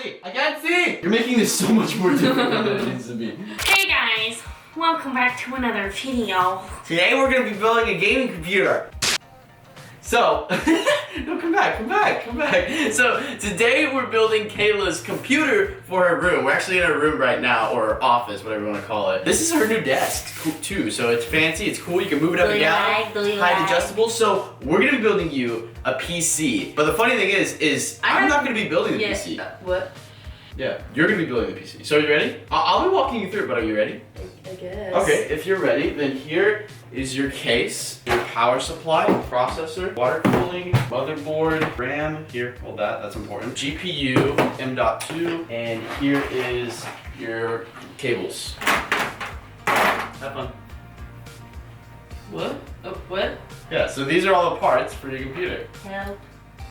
see! I can't see! You're making this so much more difficult than it needs to be. Hey guys, welcome back to another video. Today we're gonna be building a gaming computer. So, no, come back. So, today we're building Kayla's computer for her room. We're actually in her room right now, or office, whatever you want to call it. This is her new desk, too, so it's fancy, it's cool, you can move it up and down, height adjustable. So, we're gonna be building you a PC. But the funny thing is I'm not gonna be building the PC. What? Yeah, you're gonna be building the PC. So, are you ready? I'll be walking you through it, but are you ready? I guess. Okay, if you're ready, then here is your case, your power supply, processor, water cooling, motherboard, RAM, here, hold that, that's important. GPU, M.2, and here is your cables. Have fun. What? Oh, what? Yeah, so these are all the parts for your computer. Help.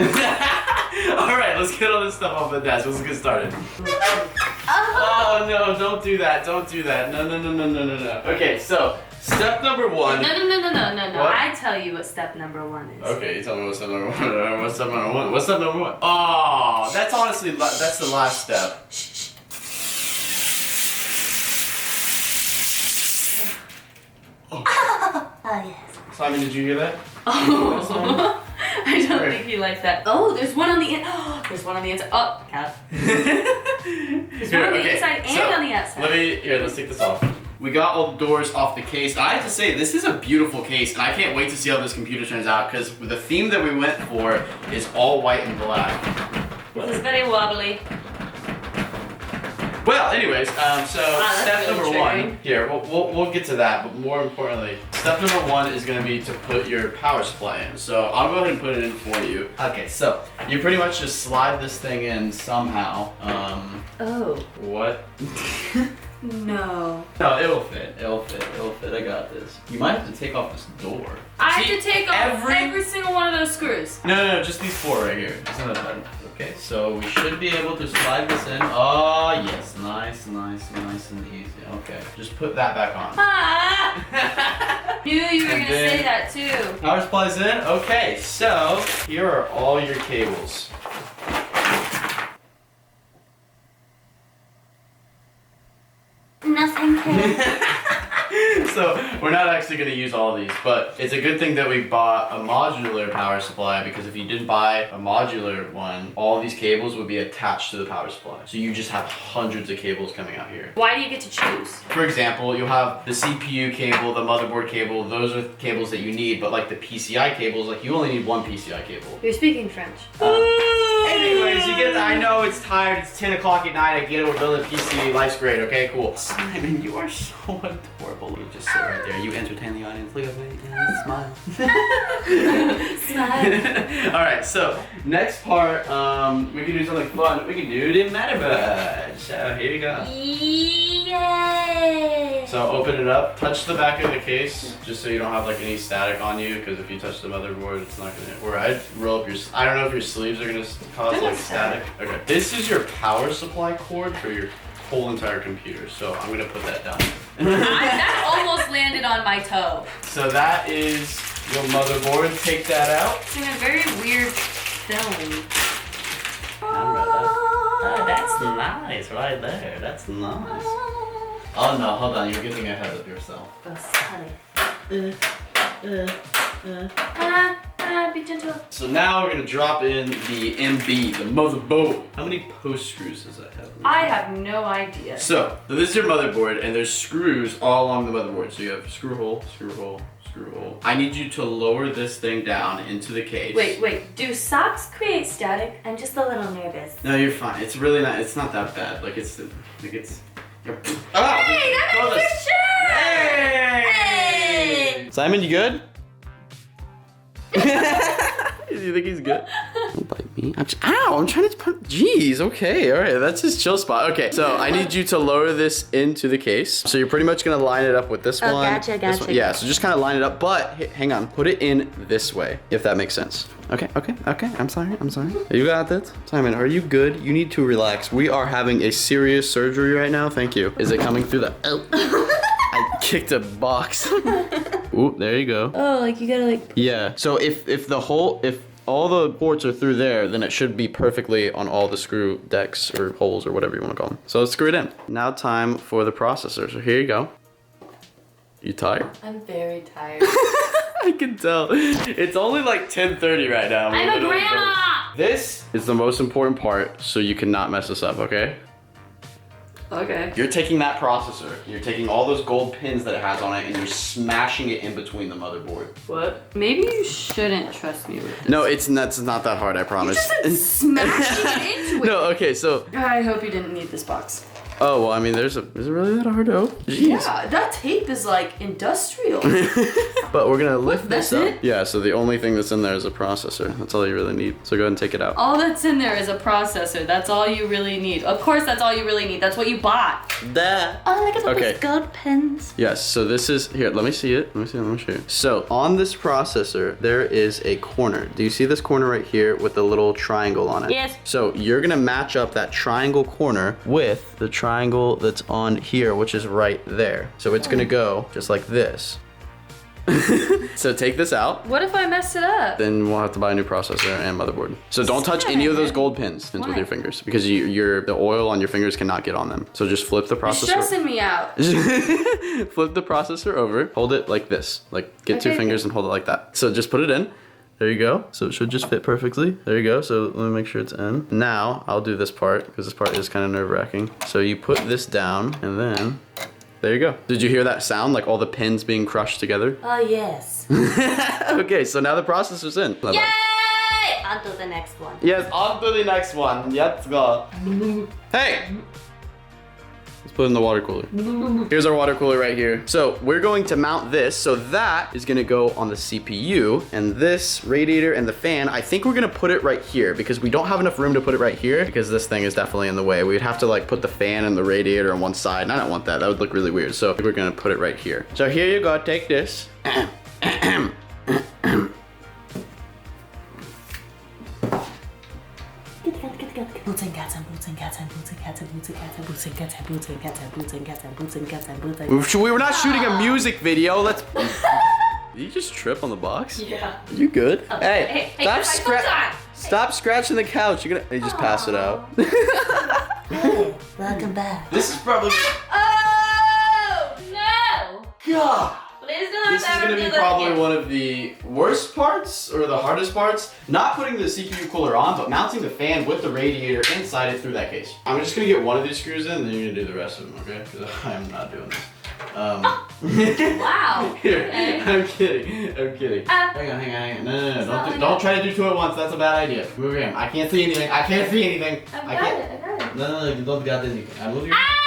Alright, let's get all this stuff off the desk, let's get started. Oh no, don't do that, No. Okay, so, step number one. No. What? I tell you what step number one is. Okay, you tell me what's step number one. What's step number one? What's step number one? Oh, that's honestly, that's the last step. Oh yes. Simon, did you hear that? Oh. I don't think he likes that. Oh, there's one on the there's one on the inside. Oh, cat. There's one on the inside and on the outside. Let's take this off. We got all the doors off the case. I have to say, this is a beautiful case, and I can't wait to see how this computer turns out, because the theme that we went for is all white and black. This is very wobbly. Well, anyways, so step really number one. Here, we'll get to that, but more importantly, step number one is going to be to put your power supply in. So I'll go ahead and put it in for you. Okay, so you pretty much just slide this thing in somehow. Oh. What? No. No, it'll fit. I got this. You might have to take off this door. I have to take off every single one of those screws. No, just these four right here. Isn't that bad? Okay, so we should be able to slide this in. Oh, yes, nice and easy. Okay, just put that back on. Ah! Knew you were gonna say that too. Power supply's in. Okay, so here are all your cables. Nothing. So we're not actually going to use all these, but it's a good thing that we bought a modular power supply, because if you didn't buy a modular one, all these cables would be attached to the power supply. So you just have hundreds of cables coming out here. Why do you get to choose? For example, you'll have the CPU cable, the motherboard cable, those are cables that you need, but like the PCI cables, like you only need one PCI cable. You're speaking French. Anyways, you get that. I know it's tired, it's 10 o'clock at night, I get it, we're building a PC, life's great, okay, cool. Simon, you are so adorable. You just sit right there, you entertain the audience, look at me, smile. Smile. Alright, so, next part, we can do something fun. We can do the Metaverse. So, here you go. Yay! So, open it up, touch the back of the case, just so you don't have like any static on you, because if you touch the motherboard, it's not gonna, or I'd roll up your, I don't know if your sleeves are gonna cause like static. Okay, this is your power supply cord for your whole entire computer, so I'm gonna put that down. That almost landed on my toe. So that is your motherboard. Take that out. It's in a very weird film. Oh, that's nice right there. That's nice. Oh no, hold on. You're getting ahead of yourself. Be gentle. So now we're gonna drop in the MB, the motherboard. How many post screws does that have? I have no idea. So this is your motherboard, and there's screws all along the motherboard. So you have screw hole, screw hole, screw hole. I need you to lower this thing down into the case. Wait. Do socks create static? I'm just a little nervous. No, you're fine. It's really not. It's not that bad. Like it's. Hey, that makes your shirt! Hey! Simon, you good? You think he's good? Don't bite me. I'm trying to put. Jeez, okay, alright, that's his chill spot. Okay, so I need you to lower this into the case. So you're pretty much gonna line it up with this one. Gotcha. Yeah, so just kind of line it up, but hang on, put it in this way, if that makes sense. Okay, I'm sorry. You got this? Simon, are you good? You need to relax. We are having a serious surgery right now, thank you. Is it coming through the, I kicked a box. Ooh, there you go. Oh, like you gotta like. Yeah, so if all the ports are through there, then it should be perfectly on all the screw decks or holes or whatever you want to call them. So let's screw it in. Now time for the processor. So here you go. You tired? I'm very tired. I can tell. It's only like 10:30 right now. I'm a grandma! This is the most important part, so you cannot mess this up, okay? Okay. You're taking that processor, you're taking all those gold pins that it has on it, and you're smashing it in between the motherboard. What? Maybe you shouldn't trust me with this. No, it's not that hard, I promise. You just said smashing it into it. No, okay, so. I hope you didn't need this box. Oh, well, I mean, is it really that hard to open? Jeez. Yeah, that tape is like industrial. But we're gonna lift this up. That's it? Yeah, so the only thing that's in there is a processor. That's all you really need. So go ahead and take it out. All that's in there is a processor. That's all you really need. Of course, that's all you really need. That's what you bought. Duh. Oh, look at all Okay. those gold pins. Yes, so this is, here, let me see it. Let me show you. So on this processor, there is a corner. Do you see this corner right here with the little triangle on it? Yes. So you're gonna match up that triangle corner with the triangle that's on here, which is right there. So it's gonna go just like this. So take this out. What if I mess it up? Then we'll have to buy a new processor and motherboard. So don't touch any of those gold pins with Why? your fingers because the oil on your fingers cannot get on them. So just flip the You're processor. stressing me out. Flip the processor over. Hold it like this. Like get two Okay. fingers and hold it like that. So just put it in. There you go. So it should just fit perfectly. There you go. So let me make sure it's in. Now I'll do this part because this part is kind of nerve-wracking. So you put this down and then there you go. Did you hear that sound? Like all the pins being crushed together? Oh, yes. Okay, so now the processor's in. Yay! On to the next one. Yes, on to the next one. Let's go. Hey! Let's put it in the water cooler. Here's our water cooler right here. So we're going to mount this. So that is gonna go on the CPU, and this radiator and the fan, I think we're gonna put it right here because we don't have enough room to put it right here because this thing is definitely in the way. We'd have to like put the fan and the radiator on one side, and I don't want that. That would look really weird. So we're gonna put it right here. So here you go, take this. Boots and cats and boots and cats and boots and cats and boots and cats and boots and cats and boots and cats and boots and cats and boots and cats and boots and cats. We were not shooting a music video. Let's. Did you just trip on the box? Yeah. You good? Hey, Stop scratching the couch. You're gonna. You just pass it out. Hey, welcome back. This is probably. Oh no! God. Please do not This is ever gonna do be that probably again. one of the worst parts or the hardest parts. Not putting the CPU cooler on, but mounting the fan with the radiator inside it through that case. I'm just gonna get one of these screws in, and then you're gonna do the rest of them, okay? Because I'm not doing this. Wow. Here, Okay. I'm kidding. Hang on. No. Don't try to do two at once. That's a bad idea. Move your hand. I can't see anything. I can't. I got it. No, you don't got anything. I move your hand.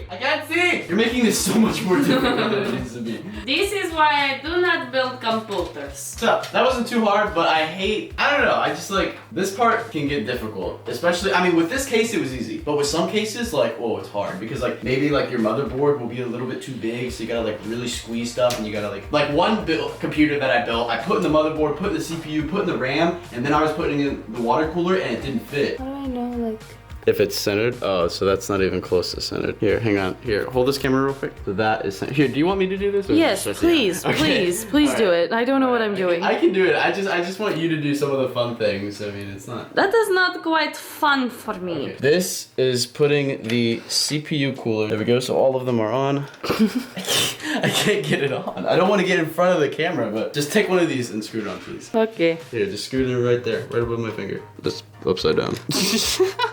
I can't see. You're making this so much more difficult than it needs to be. This is why I do not build computers. So, that wasn't too hard, but I don't know, I just like, this part can get difficult. Especially, I mean, with this case, it was easy. But with some cases, like, oh, it's hard. Because like, maybe like your motherboard will be a little bit too big, so you gotta like really squeeze stuff, and you gotta like one computer that I built, I put in the motherboard, put in the CPU, put in the RAM, and then I was putting in the water cooler, and it didn't fit. How do I know, like... If it's centered, oh, so that's not even close to centered. Here, hang on. Here, hold this camera real quick. So that is centered. Here, do you want me to do this? Or Yes, just- please, Okay. please All do right. it. I don't know what I'm doing. I can do it. I just want you to do some of the fun things. I mean, it's not. That is not quite fun for me. Okay. This is putting the CPU cooler. There we go. So all of them are on. I can't get it on. I don't want to get in front of the camera, but just take one of these and screw it on, please. Okay. Here, just screw it in right there, right above my finger. Just upside down.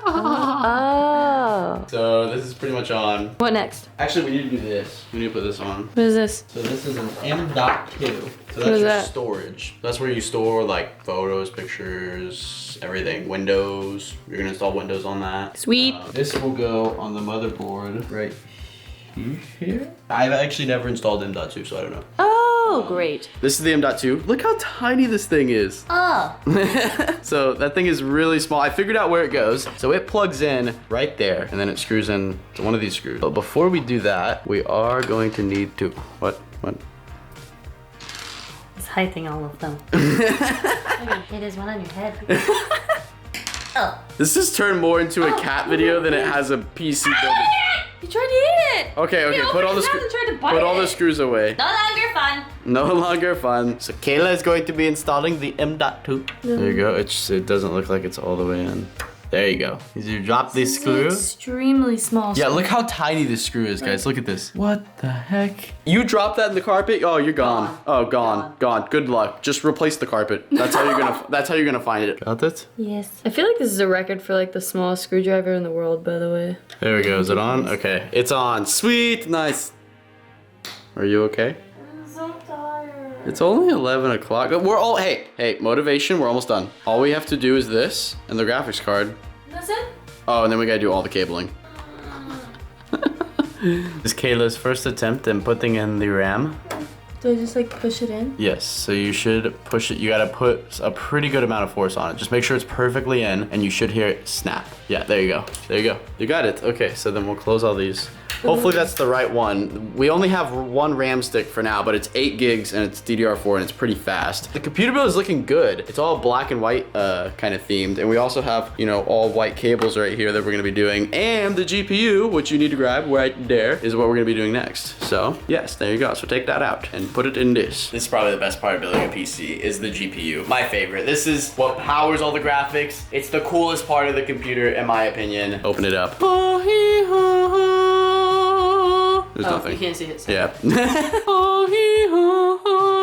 Oh. So this is pretty much on. What next? Actually, we need to do this. We need to put this on. What is this? So this is an M.2. So What that's is your that? storage. That's where you store like photos, pictures, everything. Windows. You're gonna install Windows on that. Sweet. This will go on the motherboard right here. I've actually never installed M.2, so I don't know. Oh, great. This is the M.2. Look how tiny this thing is. Oh. So that thing is really small. I figured out where it goes. So it plugs in right there, and then it screws in to one of these screws. But before we do that, we are going to need to, what? It's hiding all of them. Hey, there's one on your head. Oh. This has turned more into a cat video than it has a PC building. You tried to eat it. Okay, He put all opened the his mouth and tried to bite put all the it. screws away. No longer fun. No longer fun. So Kayla is going to be installing the M.2. There you go. It doesn't look like it's all the way in. There you go. You drop this screw. Extremely small. Yeah, look how tiny this screw is, guys. Look at this. What the heck? You drop that in the carpet? Oh, you're gone. Oh, gone. Good luck. Just replace the carpet. That's how you're gonna. That's how you're gonna find it. Got it? Yes. I feel like this is a record for like the smallest screwdriver in the world, by the way. There we go. Is it on? Okay, it's on. Sweet, nice. Are you okay? I'm so tired. It's only 11 o'clock. We're all, hey, motivation, we're almost done. All we have to do is this and the graphics card. That's it? Oh, and then we gotta do all the cabling. This is Kayla's first attempt in putting in the RAM. Do I just like push it in? Yes, so you should push it. You gotta put a pretty good amount of force on it. Just make sure it's perfectly in and you should hear it snap. Yeah, there you go. There you go. You got it. Okay, so then we'll close all these. Hopefully that's the right one. We only have one RAM stick for now, but it's 8 gigs and it's DDR4 and it's pretty fast. The computer build is looking good. It's all black and white kind of themed. And we also have, you know, all white cables right here that we're gonna be doing. And the GPU, which you need to grab right there, is what we're gonna be doing next. So yes, there you go. So take that out and put it in this. This is probably the best part of building a PC is the GPU. My favorite. This is what powers all the graphics. It's the coolest part of the computer, in my opinion. Open it up. There's nothing. You can't see it. So. Yeah.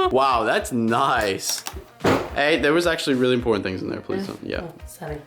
Wow, that's nice. Hey, there was actually really important things in there. Please don't. Yeah. Oh, sorry.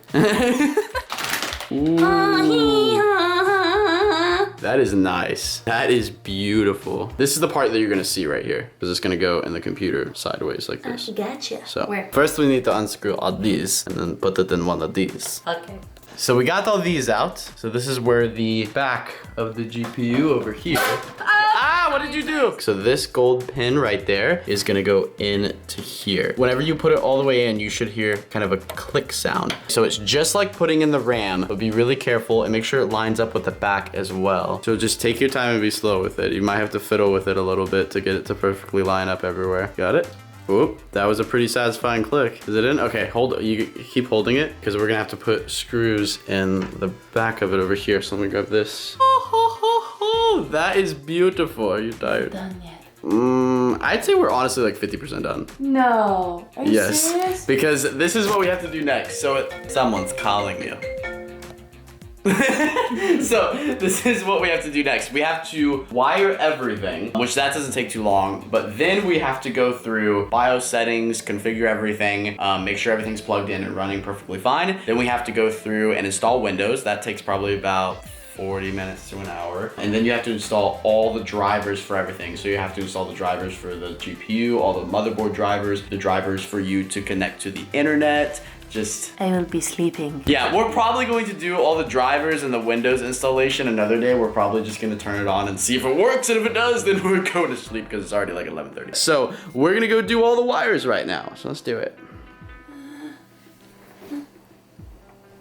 That is nice. That is beautiful. This is the part that you're gonna see right here, because it's gonna go in the computer sideways like this. Gotcha. So where? first we need to unscrew all these and then put it in one of these. Okay. So we got all these out. So this is where the back of the GPU over here. Ah, what did you do? So this gold pin right there is gonna go into here. Whenever you put it all the way in, you should hear kind of a click sound. So it's just like putting in the RAM, but be really careful and make sure it lines up with the back as well. So just take your time and be slow with it. You might have to fiddle with it a little bit to get it to perfectly line up everywhere. Got it? Oop, that was a pretty satisfying click. Is it in? Okay, you keep holding it because we're gonna have to put screws in the back of it over here. So let me grab this. Oh, that is beautiful. Are you tired? Done yet? I'd say we're honestly like 50% done. No. Are you serious? Because this is what we have to do next. So someone's calling you. So this is what we have to do next. We have to wire everything, which that doesn't take too long, but then we have to go through BIOS settings, configure everything, make sure everything's plugged in and running perfectly fine. Then we have to go through and install Windows. That takes probably about 40 minutes to an hour. And then you have to install all the drivers for everything. So you have to install the drivers for the GPU, all the motherboard drivers, the drivers for you to connect to the internet. I will be sleeping. Yeah, we're probably going to do all the drivers and the Windows installation another day. We're probably just gonna turn it on and see if it works, and if it does, then we're going to sleep because it's already like 11:30. So we're gonna go do all the wires right now. So let's do it.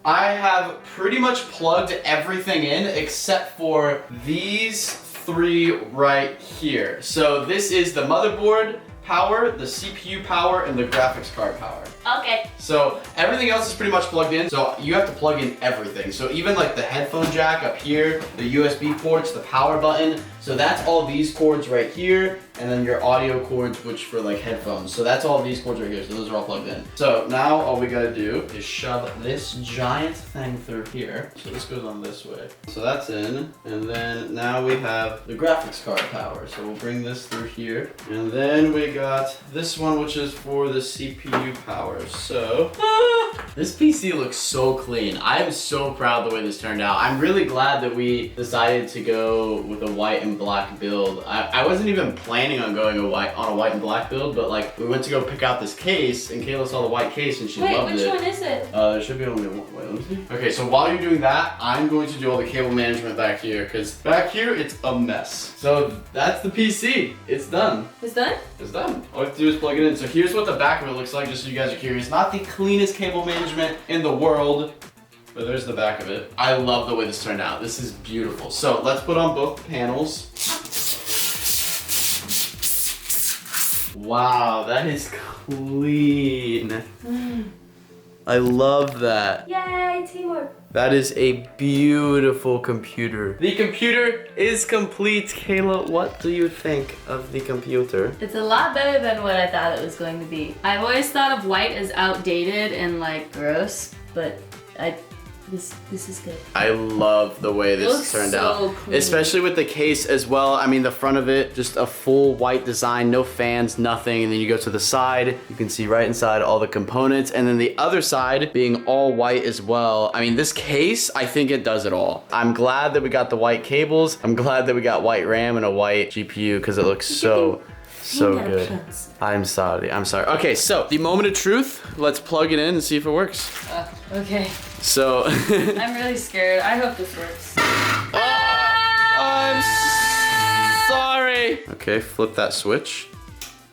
I have pretty much plugged everything in except for these 3 right here. So this is the motherboard power, the CPU power, and the graphics card power. Okay. So everything else is pretty much plugged in. So you have to plug in everything. So even like the headphone jack up here, the USB ports, the power button. So that's all these cords right here. And then your audio cords, which for like headphones. So that's all these cords right here. So those are all plugged in. So now all we gotta do is shove this giant thing through here. So this goes on this way. So that's in. And then now we have the graphics card power. So we'll bring this through here. And then we got this one, which is for the CPU power. So, this PC looks so clean. I am so proud the way this turned out. I'm really glad that we decided to go with a white and black build. I wasn't even planning on going on a white and black build, but like we went to go pick out this case and Kayla saw the white case and she loved it. Wait, which one is it? There should be only one. Wait, let me see. Okay, so while you're doing that, I'm going to do all the cable management back here because back here it's a mess. So that's the PC. It's done. It's done? It's done. All you have to do is plug it in. So here's what the back of it looks like, just so you guys are curious. Not the cleanest cable management in the world, but there's the back of it. I love the way this turned out. This is beautiful. So let's put on both panels. Wow, that is clean. I love that. Yay, teamwork. That is a beautiful computer. The computer is complete. Kayla, what do you think of the computer? It's a lot better than what I thought it was going to be. I've always thought of white as outdated and like gross, but this is good. I love the way this turned out. Clean. Especially with the case as well. I mean, the front of it, just a full white design, no fans, nothing. And then you go to the side, you can see right inside all the components. And then the other side being all white as well. I mean, this case, I think it does it all. I'm glad that we got the white cables. I'm glad that we got white RAM and a white GPU because it looks so good. I'm sorry. Okay, so the moment of truth. Let's plug it in and see if it works. Okay. So. I'm really scared. I hope this works. I'm sorry. Okay, flip that switch.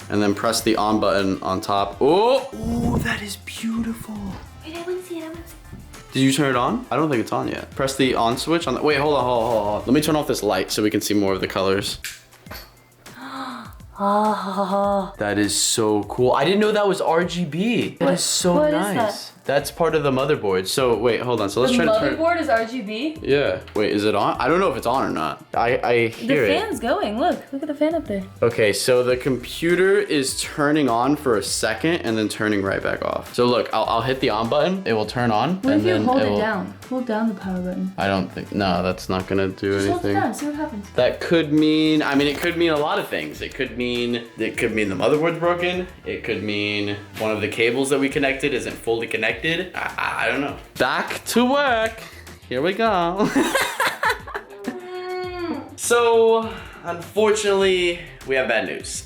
And then press the on button on top. Oh, that is beautiful. Wait, I want to see it. Did you turn it on? I don't think it's on yet. Press the on switch on the, wait, hold on. Let me turn off this light so we can see more of the colors. That is so cool. I didn't know that was RGB. That is so nice. That's part of the motherboard. So wait, hold on. So let's try to turn. The motherboard is RGB? Yeah. Wait, is it on? I don't know if it's on or not. I hear it. The fan's going. Look at the fan up there. Okay, so the computer is turning on for a second and then turning right back off. So look, I'll hit the on button. It will turn on. What if you hold it down? Hold down the power button. I don't think. No, that's not gonna do anything. Hold it down. See what happens. That could mean. I mean, it could mean a lot of things. It could mean the motherboard's broken. It could mean one of the cables that we connected isn't fully connected. I don't know. Back to work. Here we go. So, unfortunately, we have bad news.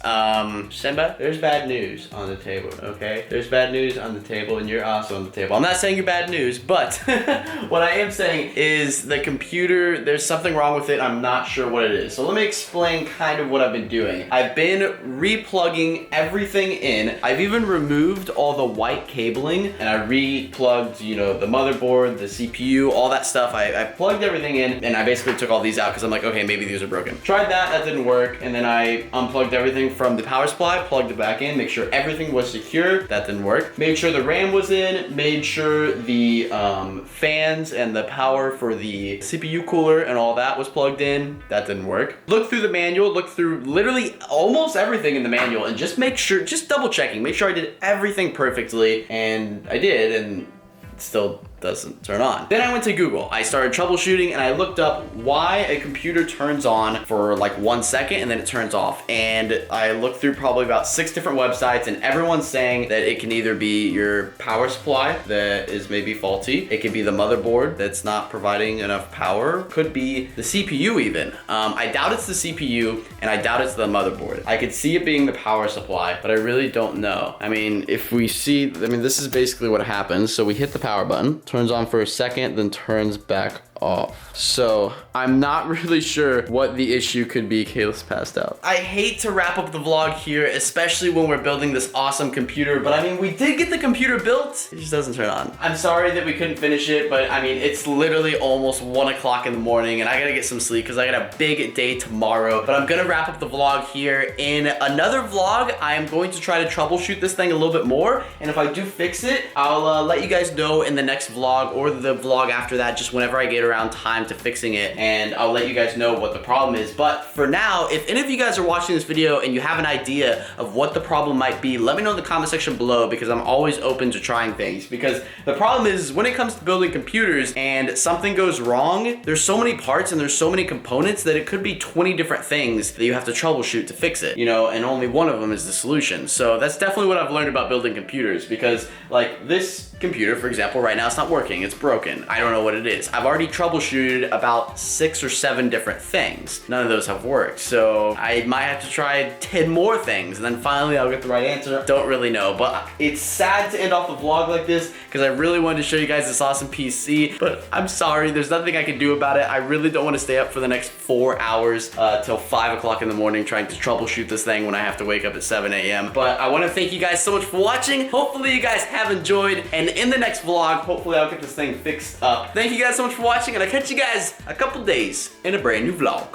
Simba, there's bad news on the table, okay? There's bad news on the table and you're also on the table. I'm not saying you're bad news, but what I am saying is the computer, there's something wrong with it. I'm not sure what it is. So let me explain kind of what I've been doing. I've been replugging everything in. I've even removed all the white cabling and I replugged, you know, the motherboard, the CPU, all that stuff. I plugged everything in and I basically took all these out because I'm like, okay, maybe these are broken. Tried that didn't work. And then I unplugged everything from the power supply, plugged it back in, make sure everything was secure. That didn't work. Made sure the RAM was in, made sure the fans and the power for the CPU cooler and all that was plugged in. That didn't work. Looked through the manual, looked through literally almost everything in the manual and just make sure, just double checking, make sure I did everything perfectly. And I did, and it still doesn't turn on. Then I went to Google. I started troubleshooting and I looked up why a computer turns on for like 1 second and then it turns off. And I looked through probably about 6 different websites and everyone's saying that it can either be your power supply that is maybe faulty. It could be the motherboard that's not providing enough power. Could be the CPU even. I doubt it's the CPU and I doubt it's the motherboard. I could see it being the power supply, but I really don't know. I mean, if we see, this is basically what happens. So we hit the power button, turns on for a second, then turns back off. So I'm not really sure what the issue could be. Kayla's passed out. I hate to wrap up the vlog here, especially when we're building this awesome computer, but I mean, we did get the computer built. It just doesn't turn on. I'm sorry that we couldn't finish it, but I mean, it's literally almost 1 o'clock in the morning and I gotta get some sleep because I got a big day tomorrow. But I'm gonna wrap up the vlog here. In another vlog, I am going to try to troubleshoot this thing a little bit more. And if I do fix it, I'll let you guys know in the next vlog or the vlog after that, just whenever I get around time to fixing it, and I'll let you guys know what the problem is. But for now, if any of you guys are watching this video and you have an idea of what the problem might be, let me know in the comment section below because I'm always open to trying things. Because the problem is when it comes to building computers and something goes wrong, there's so many parts and there's so many components that it could be 20 different things that you have to troubleshoot to fix it, you know, and only one of them is the solution. So that's definitely what I've learned about building computers, because like this computer, for example, right now it's not working, it's broken. I don't know what it is. I've already troubleshooted about 6 or 7 different things. None of those have worked. So I might have to try 10 more things and then finally I'll get the right answer. Don't really know, but it's sad to end off the vlog like this because I really wanted to show you guys this awesome PC, but I'm sorry, there's nothing I can do about it. I really don't want to stay up for the next 4 hours till 5 o'clock in the morning trying to troubleshoot this thing when I have to wake up at 7 a.m. But I want to thank you guys so much for watching. Hopefully you guys have enjoyed, and in the next vlog, hopefully I'll get this thing fixed up. Thank you guys so much for watching, and I'll catch you guys a couple days in a brand new vlog.